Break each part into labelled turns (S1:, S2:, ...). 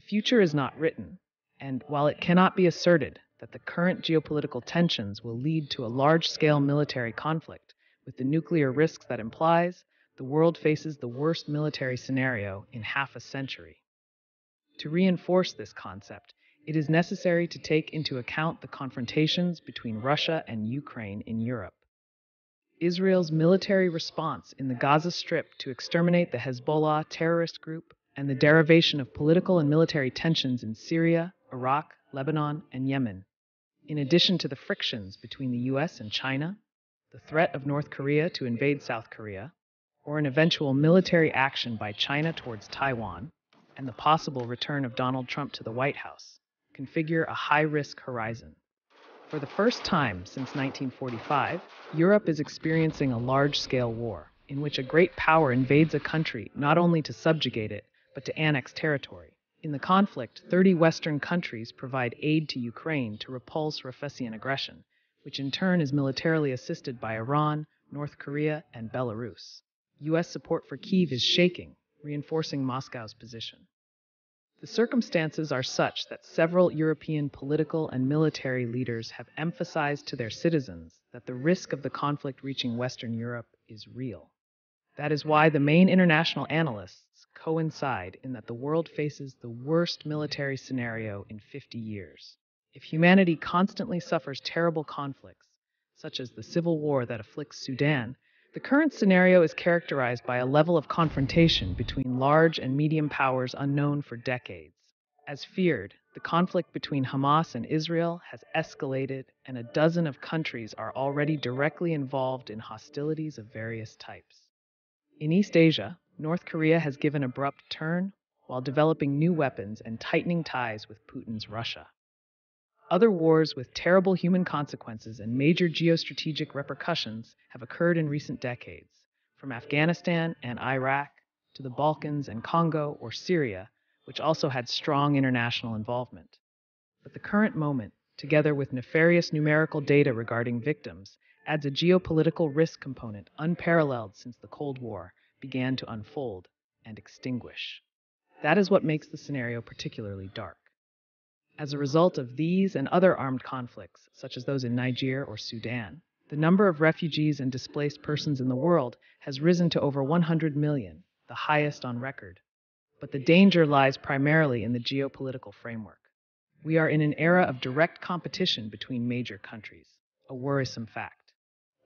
S1: The future is not written, and while it cannot be asserted that the current geopolitical tensions will lead to a large-scale military conflict, with the nuclear risks that implies, the world faces the worst military scenario in half a century. To reinforce this concept, it is necessary to take into account the confrontations between Russia and Ukraine in Europe. Israel's military response in the Gaza Strip to exterminate the Hezbollah terrorist group and the derivation of political and military tensions in Syria, Iraq, Lebanon, and Yemen, in addition to the frictions between the US and China, the threat of North Korea to invade South Korea, or an eventual military action by China towards Taiwan, and the possible return of Donald Trump to the White House, configure a high-risk horizon. For the first time since 1945, Europe is experiencing a large-scale war, in which a great power invades a country not only to subjugate it, but to annex territory. In the conflict, 30 Western countries provide aid to Ukraine to repulse Raffissian aggression, which in turn is militarily assisted by Iran, North Korea, and Belarus. U.S. support for Kyiv is shaking, reinforcing Moscow's position. The circumstances are such that several European political and military leaders have emphasized to their citizens that the risk of the conflict reaching Western Europe is real. That is why the main international analysts coincide in that the world faces the worst military scenario in 50 years. If humanity constantly suffers terrible conflicts, such as the civil war that afflicts Sudan, the current scenario is characterized by a level of confrontation between large and medium powers unknown for decades. As feared, the conflict between Hamas and Israel has escalated, and a dozen of countries are already directly involved in hostilities of various types. In East Asia, North Korea has given an abrupt turn while developing new weapons and tightening ties with Putin's Russia. Other wars with terrible human consequences and major geostrategic repercussions have occurred in recent decades, from Afghanistan and Iraq to the Balkans and Congo or Syria, which also had strong international involvement. But the current moment, together with nefarious numerical data regarding victims, adds a geopolitical risk component unparalleled since the Cold War began to unfold and extinguish. That is what makes the scenario particularly dark. As a result of these and other armed conflicts, such as those in Niger or Sudan, the number of refugees and displaced persons in the world has risen to over 100 million, the highest on record. But the danger lies primarily in the geopolitical framework. We are in an era of direct competition between major countries, a worrisome fact.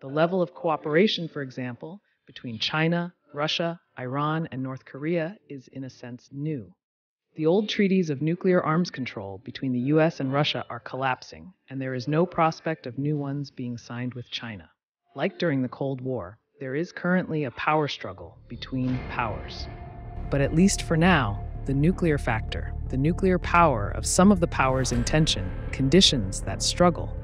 S1: The level of cooperation, for example, between China, Russia, Iran, and North Korea is, in a sense, new. The old treaties of nuclear arms control between the US and Russia are collapsing, and there is no prospect of new ones being signed with China. Like during the Cold War, there is currently a power struggle between powers. But at least for now, the nuclear factor, the nuclear power of some of the powers in tension, conditions that struggle.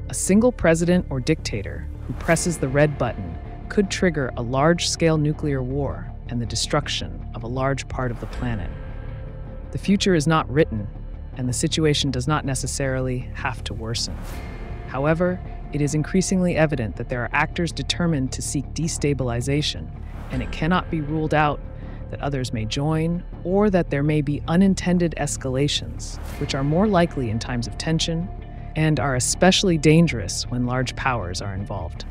S1: A single president or dictator who presses the red button could trigger a large-scale nuclear war and the destruction of a large part of the planet. The future is not written, and the situation does not necessarily have to worsen. However, it is increasingly evident that there are actors determined to seek destabilization, and it cannot be ruled out that others may join, or that there may be unintended escalations, which are more likely in times of tension and are especially dangerous when large powers are involved.